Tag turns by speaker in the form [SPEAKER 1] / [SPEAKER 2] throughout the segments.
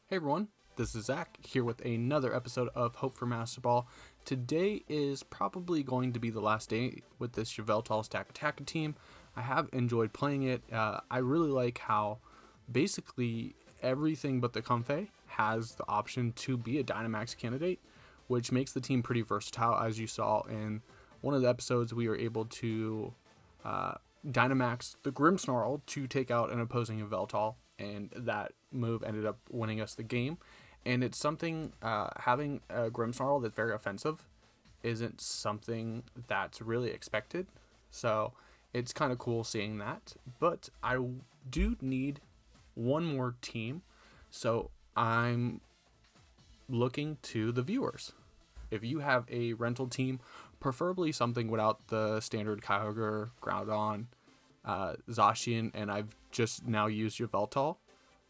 [SPEAKER 1] Hey everyone, this is Zach here with another episode of Hope for Masterball. Today is probably going to be the last day with this Yveltal Stack Attack team. I have enjoyed playing it. I really like how basically everything but the Comfey has the option to be a Dynamax candidate, which makes the team pretty versatile. As you saw in one of the episodes, we were able to Dynamax the Grimmsnarl to take out an opposing Yveltal, and that move ended up winning us the game. And it's something, having a Grimmsnarl that's very offensive isn't something that's really expected. So it's kind of cool seeing that. But I do need one more team. So I'm looking to the viewers. If you have a rental team, preferably something without the standard Kyogre, Groudon, Zacian, and I've just now used Yveltal.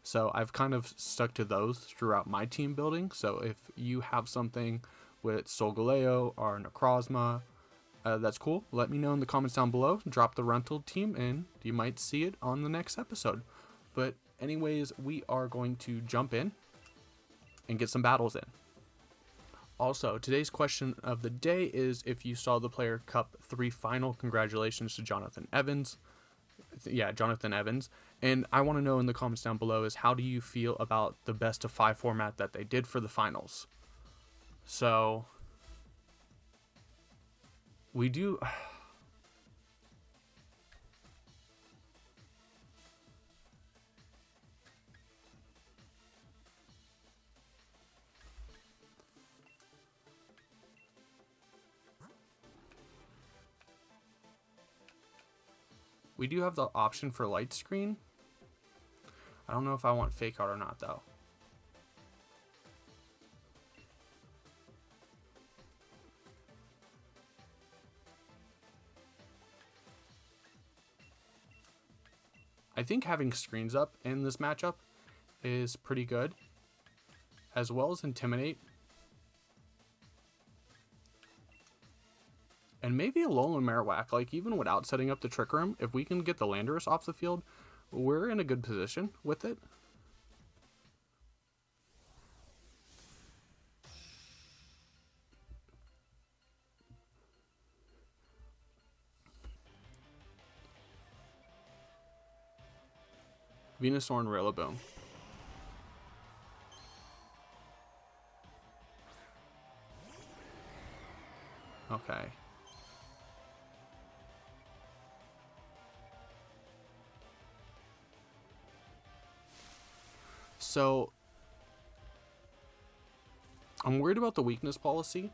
[SPEAKER 1] So I've kind of stuck to those throughout my team building. So if you have something with Solgaleo or Necrozma, that's cool. Let me know in the comments down below. Drop the rental team and you might see it on the next episode. But anyways, we are going to jump in and get some battles in. Also, today's question of the day is if you saw the Player Cup 3 final. Congratulations to Jonathan Evans. Yeah, Jonathan Evans. And I want to know in the comments down below is how do you feel about the best of 5 format that they did for the finals? So we do have the option for light screen. I don't know if I want fake out or not though. I think having screens up in this matchup is pretty good, as well as Intimidate. And maybe a Alolan Marowak, like even without setting up the Trick Room, if we can get the Landorus off the field, we're in a good position with it. Venusaur and Rillaboom. Okay. So I'm worried about the weakness policy.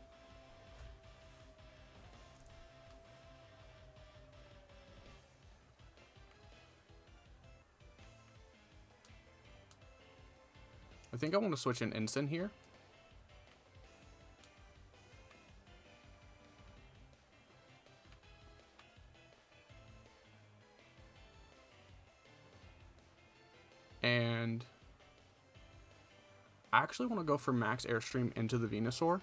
[SPEAKER 1] I think I want to switch an instant here. And I actually want to go for max Airstream into the Venusaur.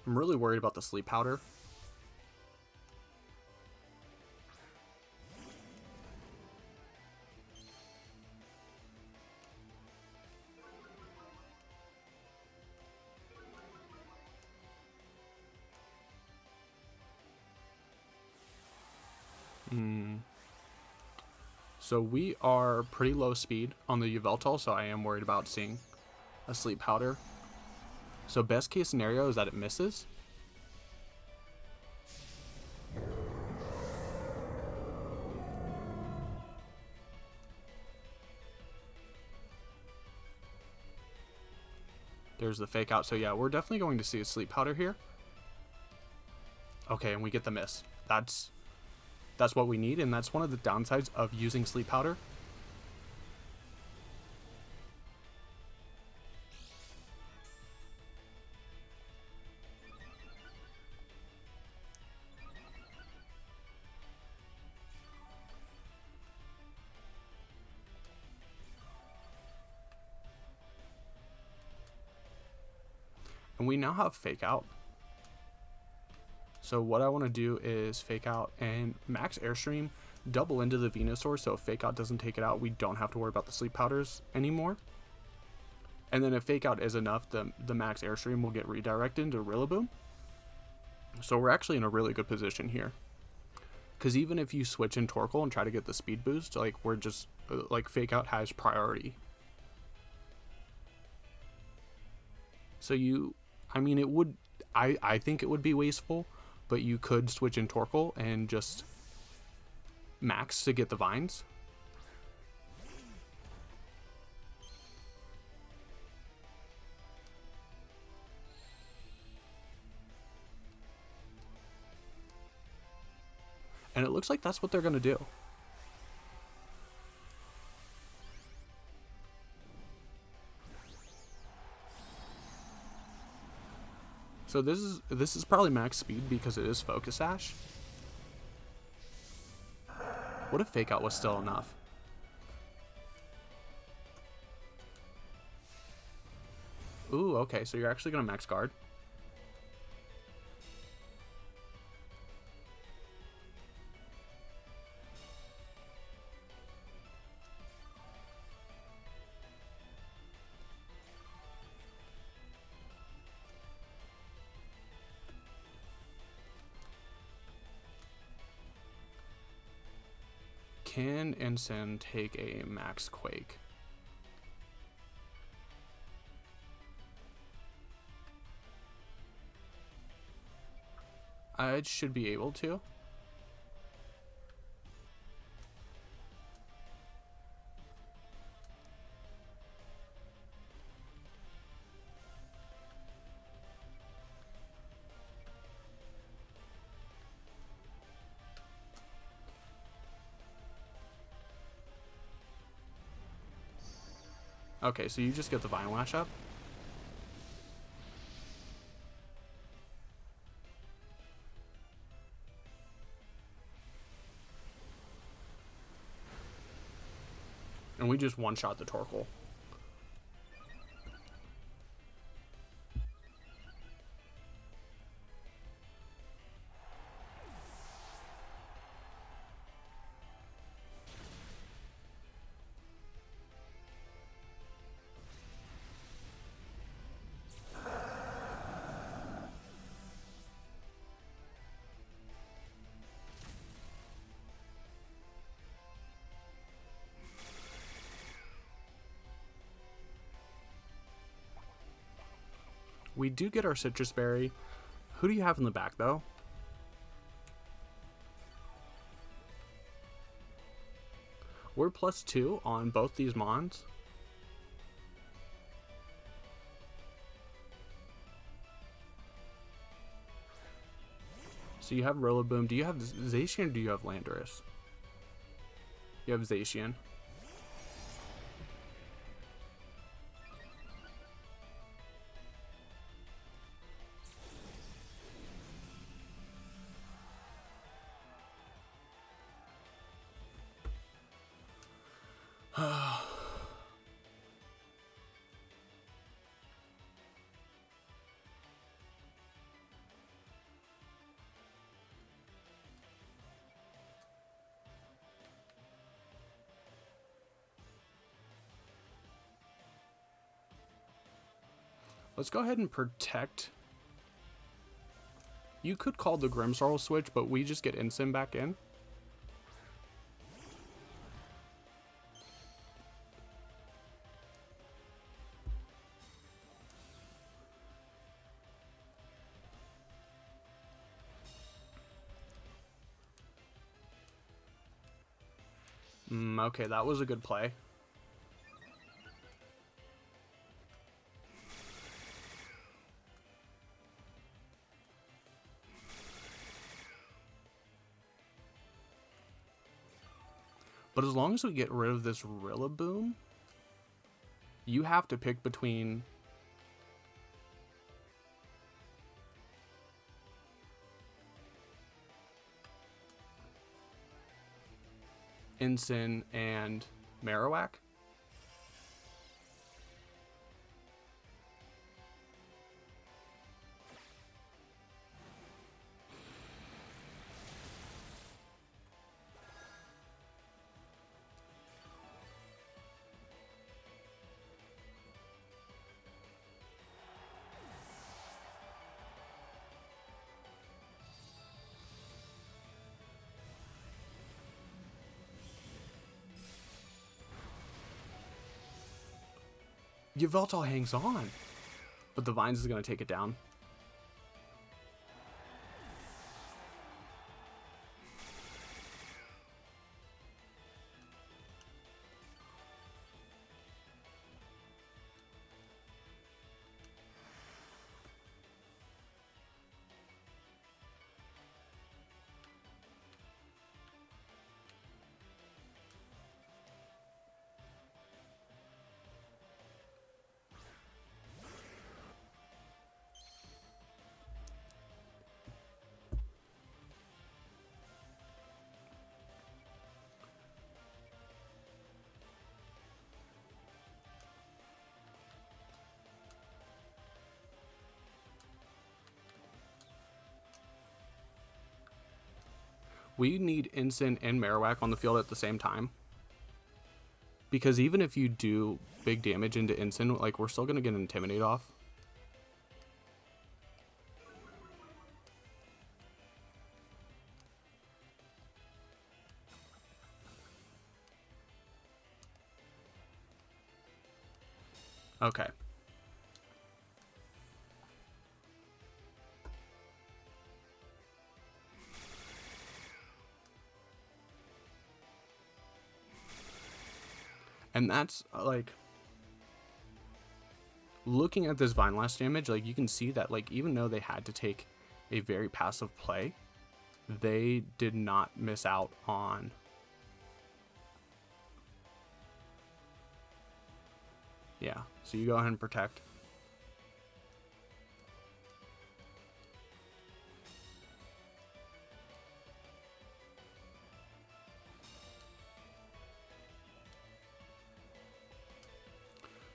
[SPEAKER 1] I'm really worried about the Sleep Powder. So we are pretty low speed on the Yveltal, so I am worried about seeing a Sleep Powder. So best case scenario is that it misses. There's the fake out. So yeah, we're definitely going to see a Sleep Powder here. Okay, and we get the miss. That's what we need, and that's one of the downsides of using Sleep Powder. And we now have Fake Out. So what I want to do is Fake Out and max Airstream, double into the Venusaur, so if Fake Out doesn't take it out, we don't have to worry about the Sleep Powders anymore. And then if Fake Out is enough, the max Airstream will get redirected into Rillaboom. So we're actually in a really good position here. Because even if you switch in Torkoal and try to get the speed boost, like, we're just, like, Fake Out has priority. So I mean, it would, I think it would be wasteful, but you could switch in Torkoal and just max to get the vines. And it looks like that's what they're going to do. So this is probably max speed because it is Focus Sash. What if Fake Out was still enough? Ooh, okay, so you're actually going to max guard. Can Ensign take a max Quake? I should be able to. Okay, so you just get the Vine Lash up. And we just one-shot the Torkoal. We do get our Citrus Berry. Who do you have in the back, though? We're +2 on both these Mons. So you have Rillaboom. Do you have Zacian or do you have Landorus? You have Zacian. Let's go ahead and protect. You could call the Grimmsnarl switch, but we just get Ensign back in. Okay, that was a good play. But as long as we get rid of this Rillaboom, you have to pick between Ensign and Marowak. Yveltal hangs on, but the Vines is going to take it down. We need Ensign and Marowak on the field at the same time. Because even if you do big damage into Ensign, like, we're still going to get an Intimidate off. Okay. And that's, like, looking at this Vine Lash damage, like, you can see that, like, even though they had to take a very passive play, they did not miss out on... Yeah, so you go ahead and protect.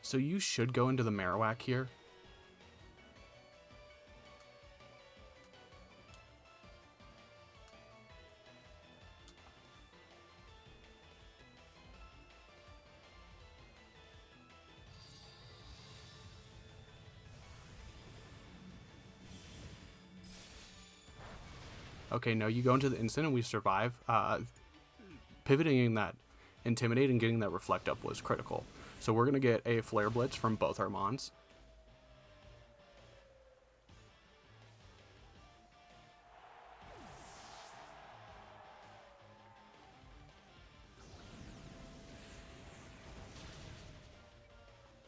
[SPEAKER 1] So you should go into the Marowak here. Okay, no, you go into the instant and we survive. Pivoting that Intimidate and getting that Reflect up was critical. So we're going to get a Flare Blitz from both our Mons.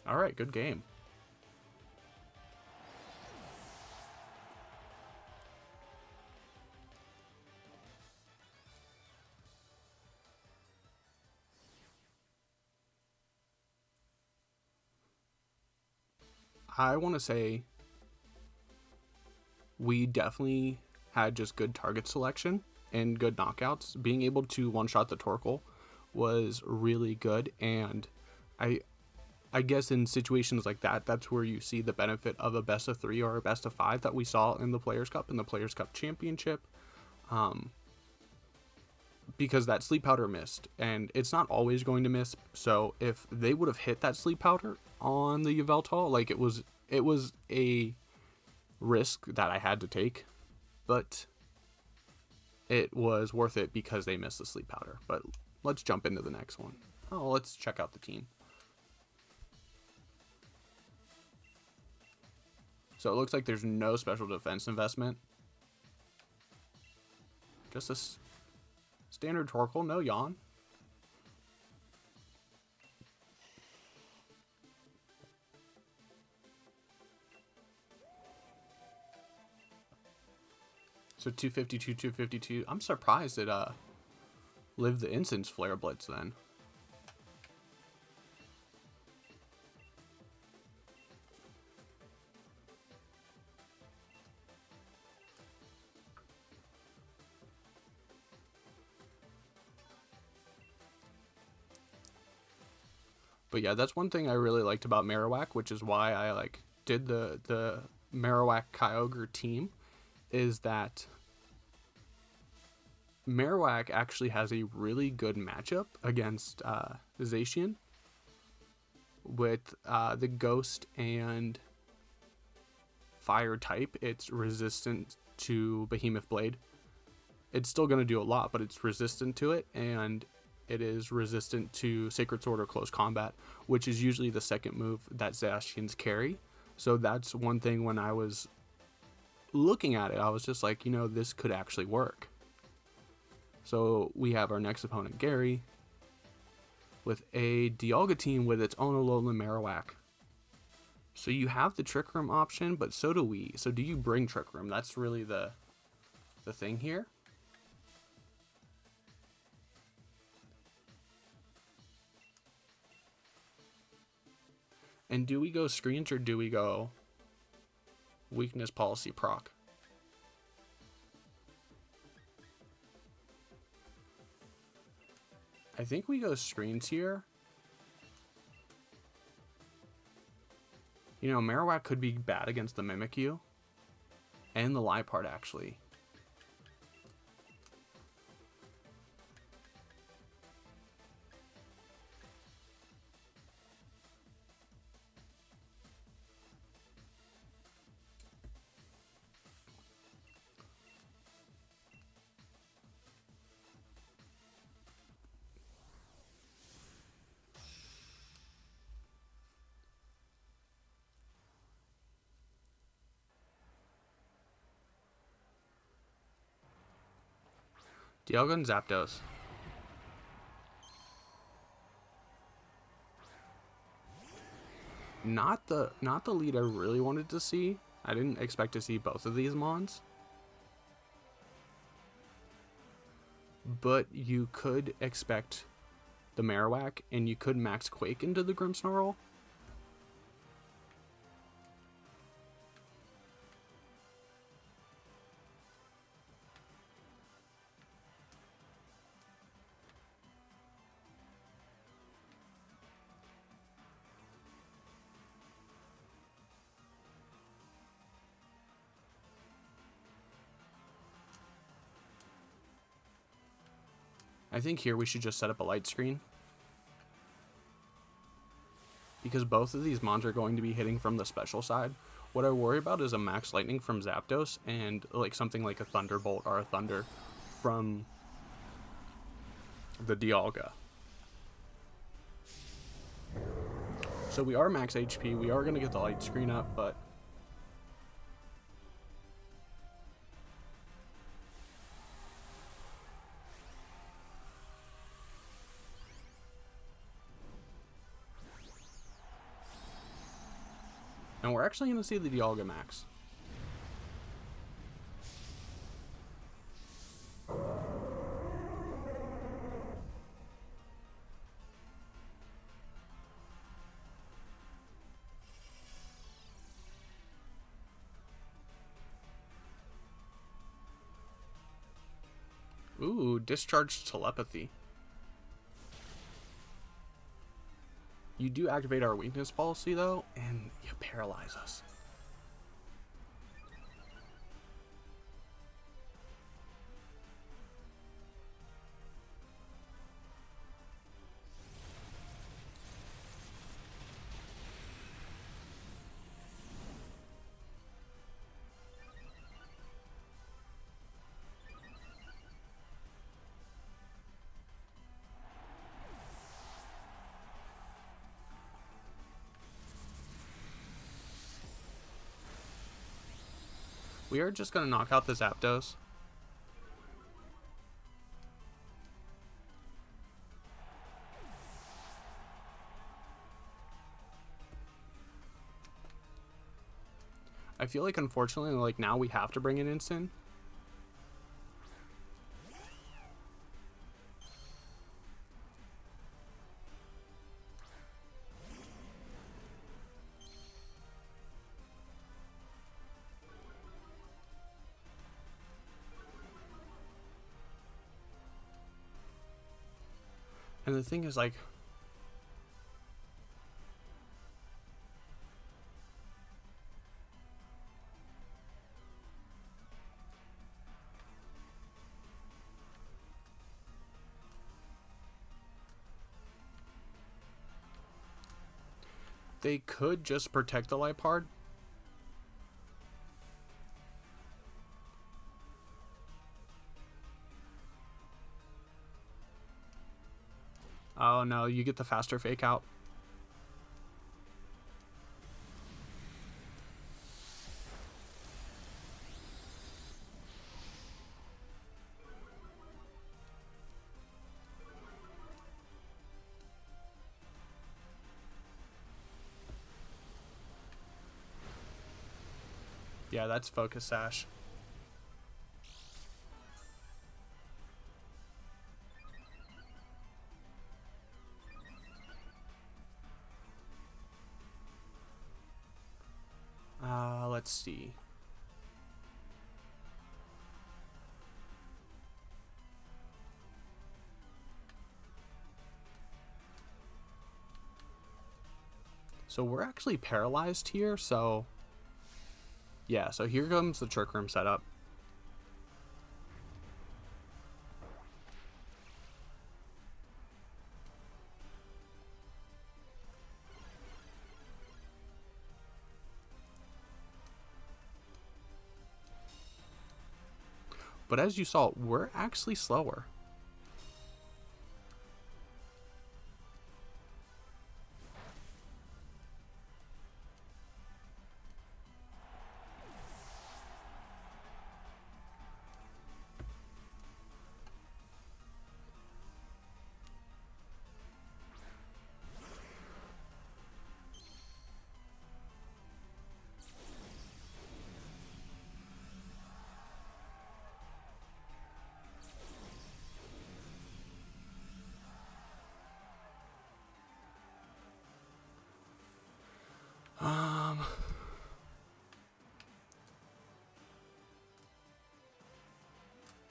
[SPEAKER 1] All right, good game. I want to say we definitely had just good target selection and good knockouts. Being able to one-shot the Torkoal was really good, and I guess in situations like that, that's where you see the benefit of a best of 3 or a best of 5 that we saw in the Players' Cup and the Players' Cup Championship. Because that Sleep Powder missed, and it's not always going to miss. So if they would have hit that Sleep Powder on the Yveltal, like, it was a risk that I had to take, but it was worth it because they missed the Sleep Powder. But let's jump into the next one. Oh, let's check out the team. So it looks like there's no special defense investment. Just a standard Torkoal, no yawn. So 252, 252. I'm surprised it lived the Instance Flare Blitz then. But yeah, that's one thing I really liked about Marowak, which is why I did the Marowak Kyogre team, is that Marowak actually has a really good matchup against Zacian with the Ghost and Fire type. It's resistant to Behemoth Blade. It's still going to do a lot, but it's resistant to it, and it is resistant to Sacred Sword or Close Combat, which is usually the second move that Zacians carry. So that's one thing when I was looking at it, I was just like, this could actually work. So we have our next opponent, Gary, with a Dialga team with its own Alolan Marowak. So you have the Trick Room option, but so do we. So do you bring Trick Room? That's really the thing here. And do we go screens or do we go weakness policy proc? I think we go screens here. Marowak could be bad against the Mimikyu and the Liepard, actually. Dialga and Zapdos. Not the lead I really wanted to see. I didn't expect to see both of these mons. But you could expect the Marowak, and you could max Quake into the Grimmsnarl. I think here we should just set up a light screen, because both of these mons are going to be hitting from the special side. What I worry about is a max lightning from Zapdos and like something like a Thunderbolt or a Thunder from the Dialga. So we are max HP, we are going to get the light screen up, but and we're actually going to see the Dialga max. Ooh, discharged telepathy. You do activate our weakness policy though, and you paralyze us. We are just going to knock out the Zapdos. I feel like, unfortunately, like now we have to bring an instant. And the thing is, like, they could just protect the Liepard. Oh no, you get the faster fake out. Yeah, that's focus sash. Let's see. So we're actually paralyzed here, so yeah, so here comes the Trick Room setup. But as you saw, we're actually slower.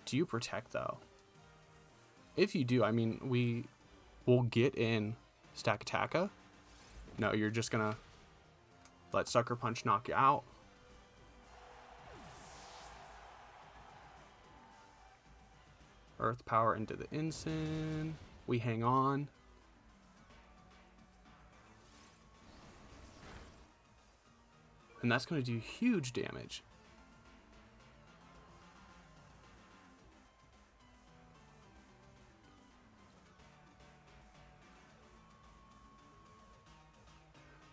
[SPEAKER 1] Do you protect though? If you do, I mean, we will get in Stack Attacka. No, you're just gonna let Sucker Punch knock you out. Earth Power into the Ensign. We hang on. And that's going to do huge damage.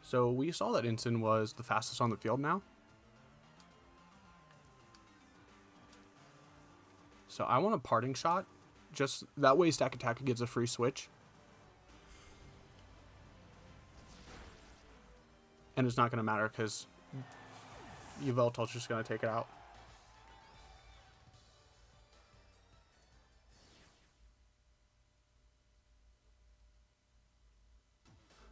[SPEAKER 1] So we saw that Ensign was the fastest on the field now. So I want a Parting Shot. Just that way Stack Attacka gets a free switch. And it's not going to matter because Yveltal's just going to take it out.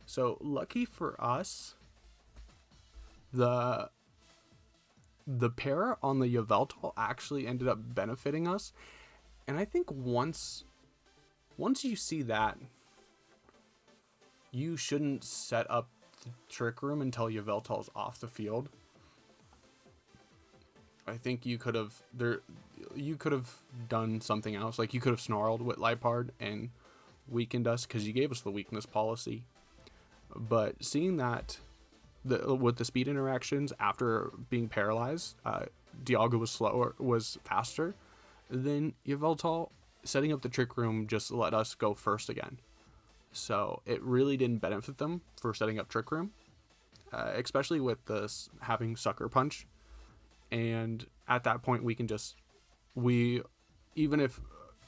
[SPEAKER 1] So lucky for us, the pair on the Yveltal actually ended up benefiting us. And I think once you see that, you shouldn't set up the Trick Room until Yveltal's off the field. I think you could have done something else. Like you could have snarled with Lipard and weakened us because you gave us the weakness policy. But seeing that with the speed interactions after being paralyzed, Dialga was faster, then Yveltal setting up the Trick Room just let us go first again. So it really didn't benefit them for setting up Trick Room, especially with this having Sucker Punch. And at that point, even if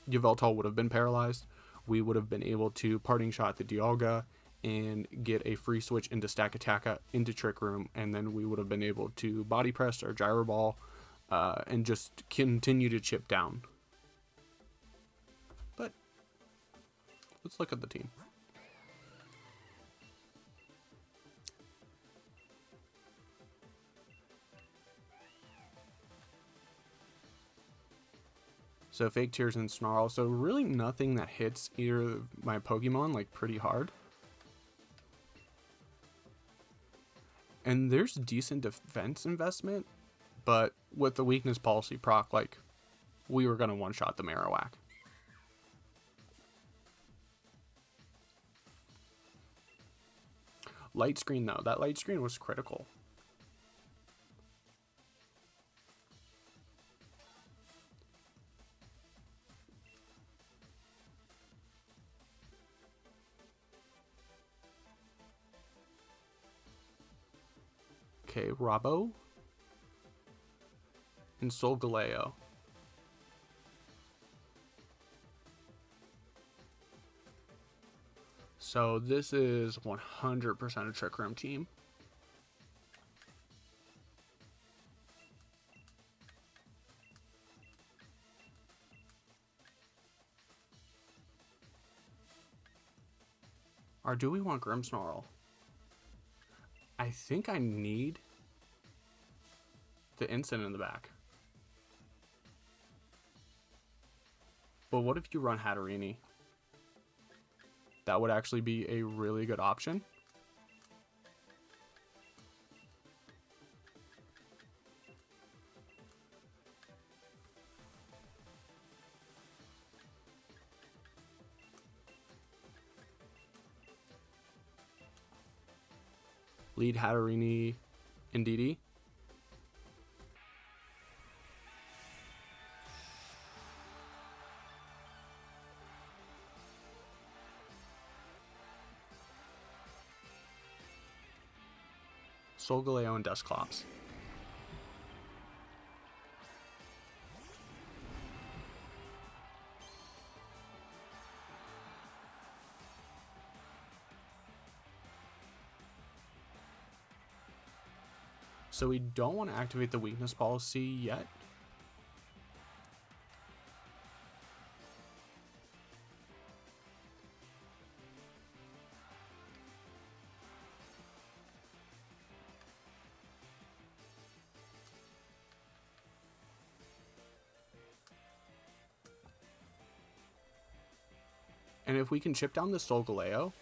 [SPEAKER 1] Yveltal would have been paralyzed, we would have been able to Parting Shot the Dialga and get a free switch into Stack Attacka into Trick Room, and then we would have been able to Body Press or Gyro Ball and just continue to chip down. But let's look at the team. So Fake Tears and Snarl. So really nothing that hits either of my Pokemon like pretty hard. And there's decent defense investment, but with the weakness policy proc, like we were gonna one-shot the Marowak. Light Screen though, that Light Screen was critical. Okay, Rabo and Solgaleo. So this is 100% a Trick Room team. Or do we want Grimmsnarl? I think I need the Instant in the back. But what if you run Hatterini? That would actually be a really good option. Lead Hatterini and DD. Solgaleo and Dusclops. So we don't want to activate the weakness policy yet. And if we can chip down the Solgaleo,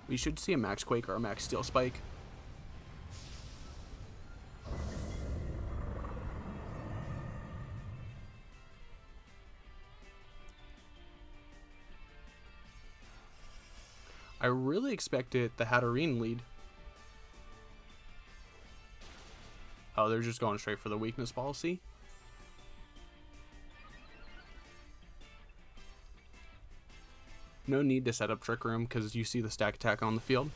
[SPEAKER 1] we should see a Max Quake or a Max Steel Spike. I really expected the Hatterene lead. Oh, they're just going straight for the weakness policy. No need to set up Trick Room because you see the stack attack on the field.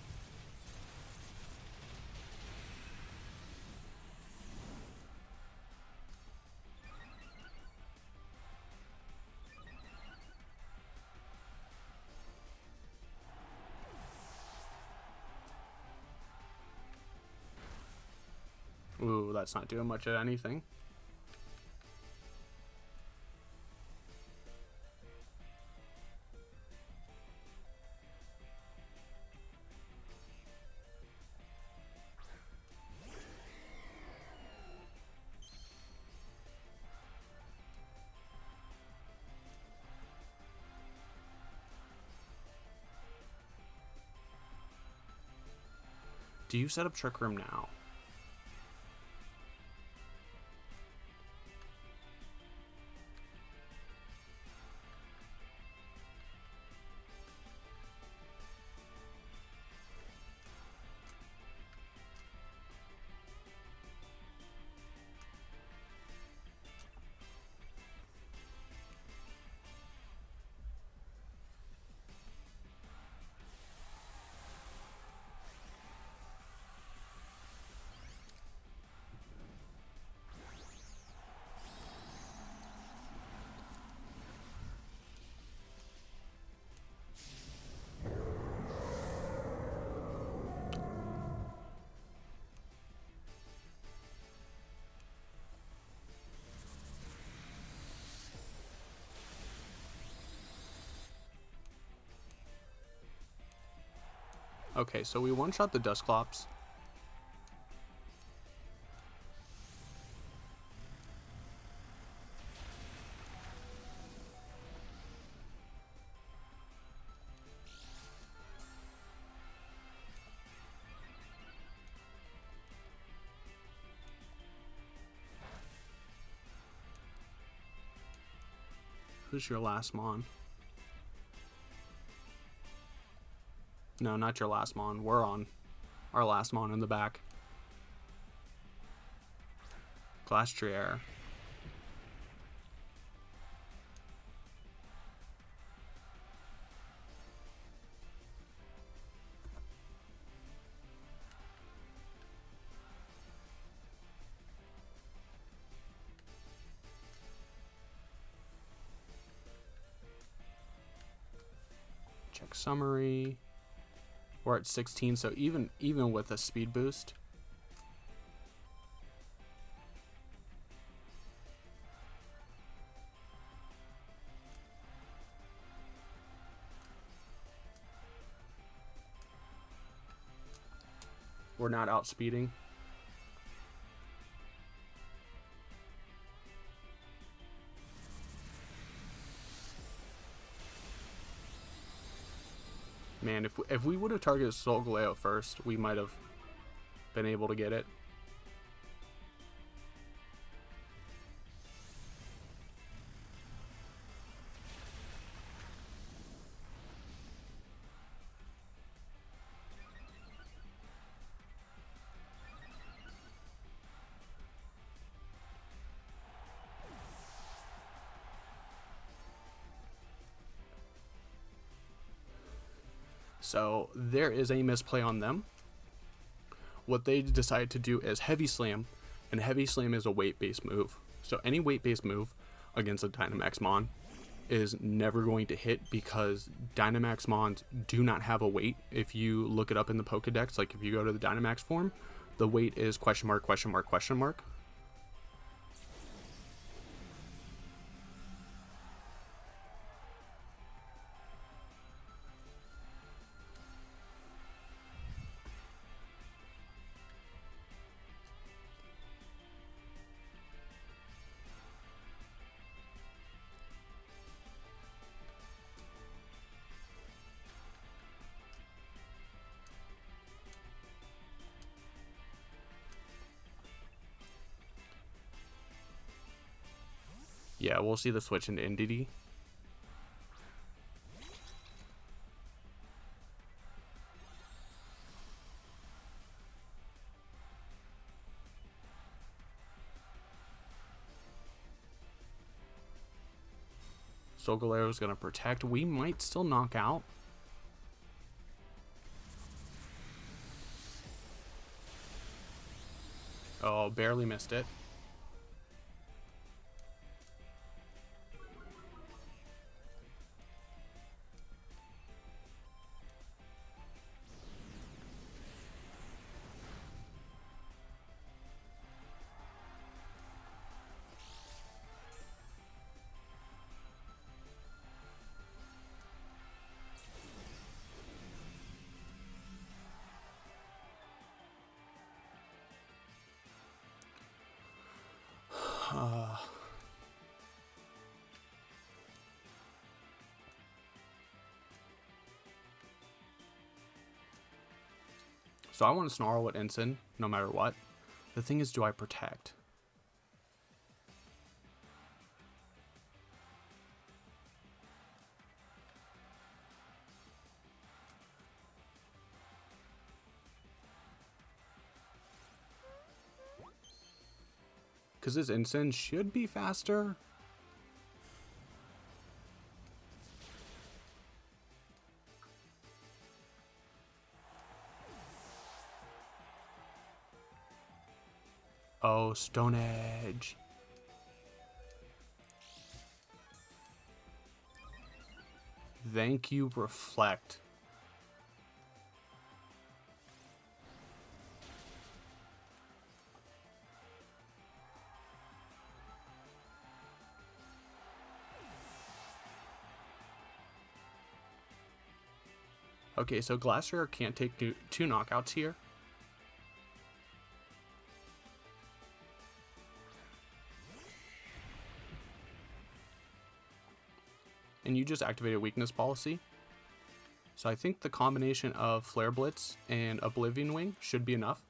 [SPEAKER 1] Ooh, that's not doing much of anything. Do you set up Trick Room now? Okay, so we one-shot the Dusclops. Who's your last Mon? No, not your last Mon. We're on our last Mon in the back. Glastrier. quick summary. We're at 16, so even with a speed boost, we're not outspeeding. Man, if we would have targeted Solgaleo first, we might have been able to get it. So there is a misplay on them. What they decided to do is Heavy Slam, and Heavy Slam is a weight-based move. So any weight-based move against a Dynamax Mon is never going to hit because Dynamax Mons do not have a weight. If you look it up in the Pokedex, like if you go to the Dynamax form, the weight is question mark, question mark, question mark. Yeah, we'll see the switch into Indeedee. Solgaleo is going to protect. We might still knock out. Oh, barely missed it. So I want to Snarl with Ensign, no matter what. The thing is, do I protect? Because this Ensign should be faster. Oh, Stone Edge. Thank you, Reflect. Okay, so Glacier can't take two knockouts here. And you just activated Weakness Policy. So I think the combination of Flare Blitz and Oblivion Wing should be enough.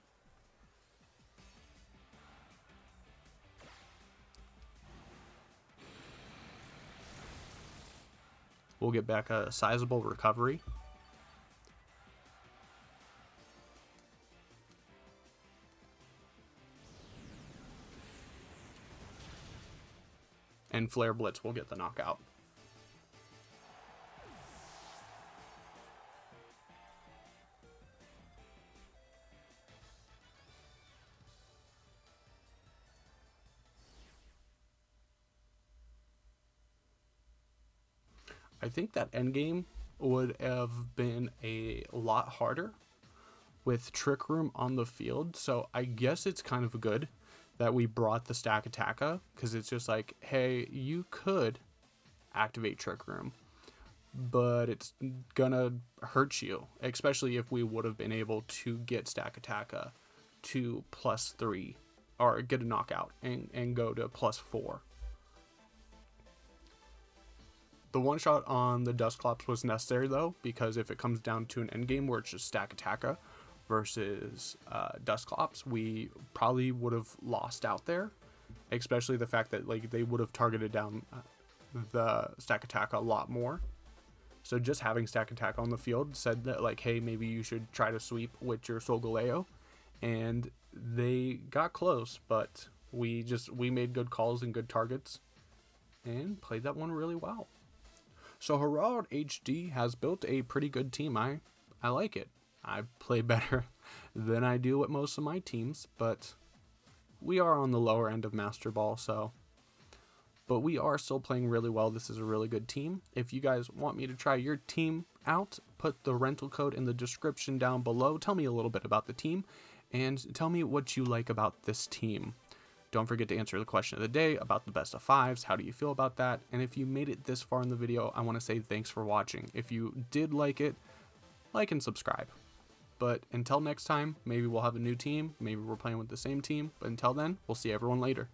[SPEAKER 1] We'll get back a sizable recovery. And Flare Blitz will get the knockout. I think that endgame would have been a lot harder with Trick Room on the field. So I guess it's kind of good that we brought the Stack Attacka, because it's just like, hey, you could activate Trick Room, but it's gonna hurt you, especially if we would have been able to get Stack Attacka to +3, or get a knockout and go to +4. The one shot on the Dusclops was necessary though, because if it comes down to an endgame where it's just Stack Attacka versus Dusclops, we probably would have lost out there, especially the fact that like they would have targeted down the Stack Attack a lot more. So just having Stack Attack on the field said that like, hey, maybe you should try to sweep with your Solgaleo, and they got close, but we made good calls and good targets and played that one really well. So Harald HD has built a pretty good team. I like it. I play better than I do with most of my teams, but we are on the lower end of Master Ball, but we are still playing really well. This is a really good team. If you guys want me to try your team out, put the rental code in the description down below. Tell me a little bit about the team and tell me what you like about this team. Don't forget to answer the question of the day about the best of 5s. How do you feel about that? And if you made it this far in the video, I want to say thanks for watching. If you did like it, like and subscribe. But until next time, maybe we'll have a new team. Maybe we're playing with the same team. But until then, we'll see everyone later.